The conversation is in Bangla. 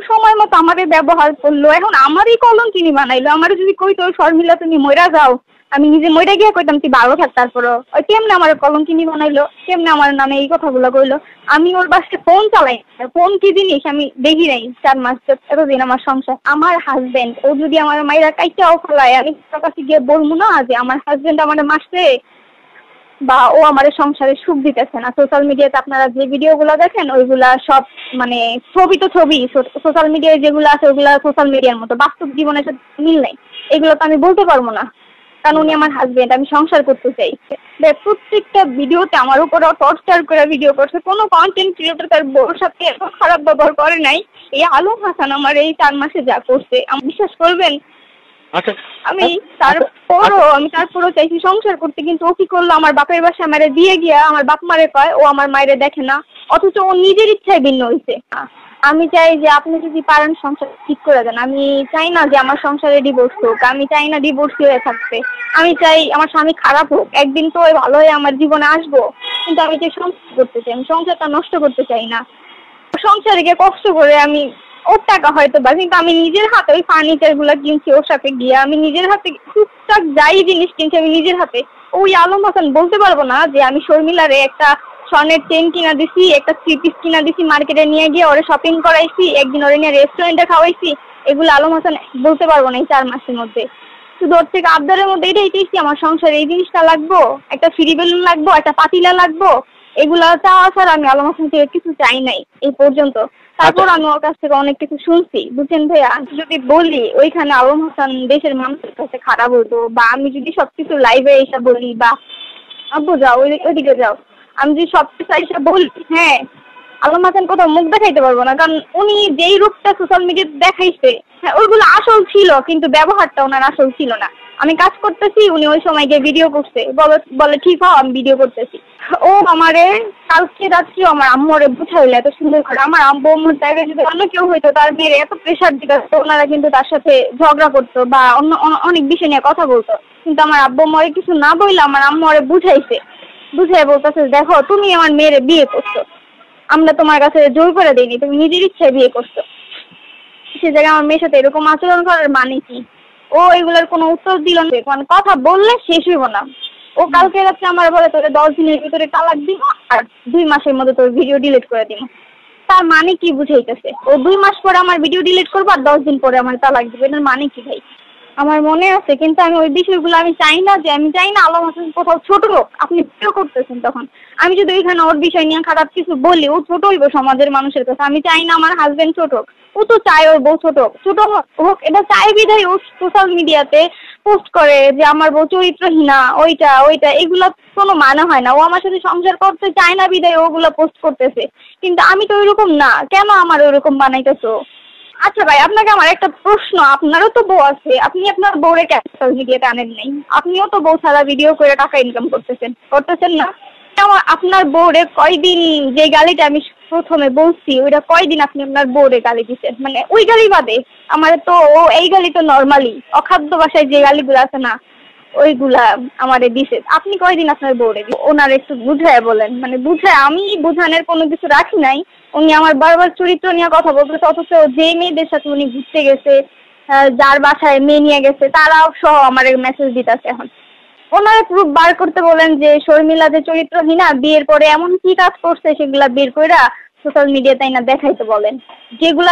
সময় মতো আমারে ব্যবহার করলো, এখন আমারই কলঙ্কিনী বানাইলো। আমারে যদি কইতো শর্মিলা তুমি মইরা যাও, আমি নিজে মইরা গিয়ে কইতাম তুই ভালো থাক, তারপরও ওই কেমনে আমার কলঙ্কিনী বানাইলো, কেমনে আমার নামে এই কথাগুলো কইলো। আমি ওর বাসায় ফোন চালাই, ফোন কি জিনিস আমি দেখি নাই 4 মাস এতদিন আমার সংসার। আমার হাজবেন্ড ও যদি আমার মাইরা কাইটাও ফেলায়, আমি তার কাছে গিয়ে বলবো না যে আমার হাজবেন্ড আমার মারছে বা ও আমার সংসারে সুখ দিতেছে না। সোশ্যাল মিডিয়াতে আপনারা যে ভিডিওগুলো দেখেন ওইগুলা সব মানে ছবি তো ছবি, সোশ্যাল মিডিয়ায় যেগুলো আছে ওইগুলা সোশ্যাল মিডিয়ার মতো, বাস্তব জীবনের সাথে মিল নাই। এগুলো তো আমি বলতে পারবো না, কারণ উনি আমার হাজবেন্ড, আমি সংসার করতে চাই। প্রত্যেকটা ভিডিওতে আমার উপর টর্চার করে ভিডিও করছে। কোনো কন্টেন্ট ক্রিয়েটর তার বউর সাথে এত খারাপ ব্যবহার করে নাই। এই আলম হাসান আমার এই 4 মাসে যা করছে, আমি বিশ্বাস করবেন আমি তারপরও চাইছি সংসার করতে, কিন্তু ও কি করলো, আমার বাপের বাসায় আমারে দিয়ে গিয়া আমার বাপ মারে কয় ও আমার মায়েরে দেখে না, অথচ ও নিজের ইচ্ছায় ভিন্ন হয়েছে। আমি চাই যে আপনি যদি পারেন সংসার ঠিক করে দেন। আমি চাই না যে আমার সংসারে ডিভোর্স হোক, আমি চাই না ডিভোর্সি হয়ে থাকতে। আমি চাই আমার স্বামী খারাপ হোক, একদিন তো ভালো হয়ে আমার জীবনে আসবো, কিন্তু আমি যে সংসার করতে চাই, আমি সংসারটা নষ্ট করতে চাই না। সংসারে গিয়ে কষ্ট করে আমি ওর টাকা হয়তো বা, কিন্তু আমি নিজের হাতে ওই ফার্নিচার গুলা কিনছি ওর সাথে গিয়ে, আমি নিজের হাতে টুকটাক যাই জিনিস কিনছি আমি নিজের হাতে। ওই আলম হাসান বলতে পারবো না যে আমি শর্মিলারে একটা স্বর্ণের চেন কিনা দিছি, একটা 3 পিস কিনা দিছি, মার্কেটে নিয়ে গিয়ে ওরে শপিং করাইছি, একদিন ওরে নিয়ে রেস্টুরেন্টে খাওয়াইছি। এগুলো আলম হাসান বলতে পারবো না এই 4 মাসের মধ্যে। শুধু ওর থেকে আবদারের মধ্যে এটাই চাইছি আমার সংসারে এই জিনিসটা লাগবো, একটা ফ্রি বেলুন লাগবো, একটা পাতিলা লাগবো। এগুলা চাওয়া ছাড়া আমি আলম হাসান থেকে কিছু চাই নাই এই পর্যন্ত। তারপর আমি ওর কাছ থেকে অনেক কিছু শুনছি, বুঝছেন ভাইয়া। যদি বলি ওইখানে আলম হাসান দেশের মানুষের কাছে খারাপ হতো, বা আমি যদি সবকিছু লাইভে এসে বলি, বা আব্বু যাও ওইদিকে যাও, আমি যদি সবকিছু এসে বলি, হ্যাঁ আলম হাসান কোথাও মুখ দেখাইতে পারবো না, কারণ উনি যেই রূপটা সোশ্যাল মিডিয়াতে দেখাইছে, হ্যাঁ ওইগুলো আসল ছিল, কিন্তু ব্যবহারটা ওনার আসল ছিল না। আমি কাজ করতেছি, উনি ওই সময় গিয়ে ভিডিও করছে, বলে ঠিক হও আমি ভিডিও করতেছি। ও আমারে কালকে রাত্রি আমার আম্মুরে বুঝাইলে এত সুন্দর করে, আমার আম্মুর জায়গায় যদি অন্য কেউ হইতো তার মেয়ের এত প্রেশার দিত, ওনারা কিন্তু তার সাথে ঝগড়া করতো বা অন্য অনেক বিষয় নিয়ে কথা বলতো। কিন্তু আমার আব্বু মরে কিছু না বললে আমার আম্মুরে বুঝাই বলতেছে, দেখো তুমি আমার মেয়েরে বিয়ে করছো, আমরা তোমার কাছে জোর করে দিইনি, তুমি নিজের ইচ্ছায় বিয়ে করছো। সে জায়গায় আমার মেয়ের সাথে এরকম আচরণ করার মানে কি? ও এগুলোর কোনো উত্তর দিল না, মানে কথা বললে শেষ হইব না। ও কালকে রাত্রে আমার বলে তোরে 10 দিনের ভিতরে তালাক দিব আর 2 মাসের মধ্যে তোর ভিডিও ডিলিট করে দিব। তার মানে কি বুঝাইতেছে? ও 2 মাস পরে আমার ভিডিও ডিলিট করবো আর 10 দিন পরে আমার তালাক দিবে, এটার মানে কি ভাই? আমার মনে আছে, কিন্তু আমি ওই বিষয়গুলো আমি চাই না আলম হাসান কোথাও ছোট হোক। আপনি ভিডিও করতেছেন তখন আমি যদি ওইখানে ওর বিষয় নিয়ে খারাপ কিছু বলি, ও ছোট হইব সমাজের মানুষের কাছে। আমি চাই না আমার হাজবেন্ড ছোট হোক, ও তো চায় ওর বউ ছোট হোক। এটা চাই বিধায় ও সোশ্যাল মিডিয়াতে পোস্ট করে যে আমার বউ চরিত্রহীনা, ওইটা এগুলো কোনো মানে হয় না। ও আমার সাথে সংসার করতে চায় না বিধায় ওগুলো পোস্ট করতেছে, কিন্তু আমি তো ওইরকম না, কেন আমার ওইরকম বানাইতেছো? আচ্ছা ভাই, আপনাকে আমার একটা প্রশ্ন, আপনারও তো বউ আছে, আপনি আপনার বউরে সোশ্যাল মিডিয়াতে আনেন নাই? আপনিও তো বউ ছাড়া ভিডিও করে টাকা ইনকাম করতেছেন না? আপনার বউরে কয়দিন যে গালিটা আমি প্রথমে বলছি ওইটা কয়দিন আপনি আপনার বউরে গালি দিচ্ছেন? মানে ওই গালি বাদে আমার তো এই গালি তো নর্মালি অখাদ্য ভাষায় যে গালিগুলো আছে না ওইগুলা আমারে দিছে। আপনি কয়দিন আপনার বউরে ওনার একটু বুঝায় বলেন, মানে আমি বুঝানোর কোনো কিছু রাখি নাই। উনি আমার বারবার চরিত্র নিয়ে কথা বলতেছে, অথচ যে মেয়েদের সাথে উনি ঘুরতে গেছে, যার বাসায় মেয়ে নিয়ে গেছে, তারাও সহ আমার মেসেজ দিতেছে। এখন ওনারা প্রুফ বার করতে বলেন যে শর্মিলা যে চরিত্রহীনা, বিয়ের পরে এমন কি কাজ করছে সেগুলা বের কইরা সোশ্যাল মিডিয়াতে না দেখাইতে বলেন, যেগুলা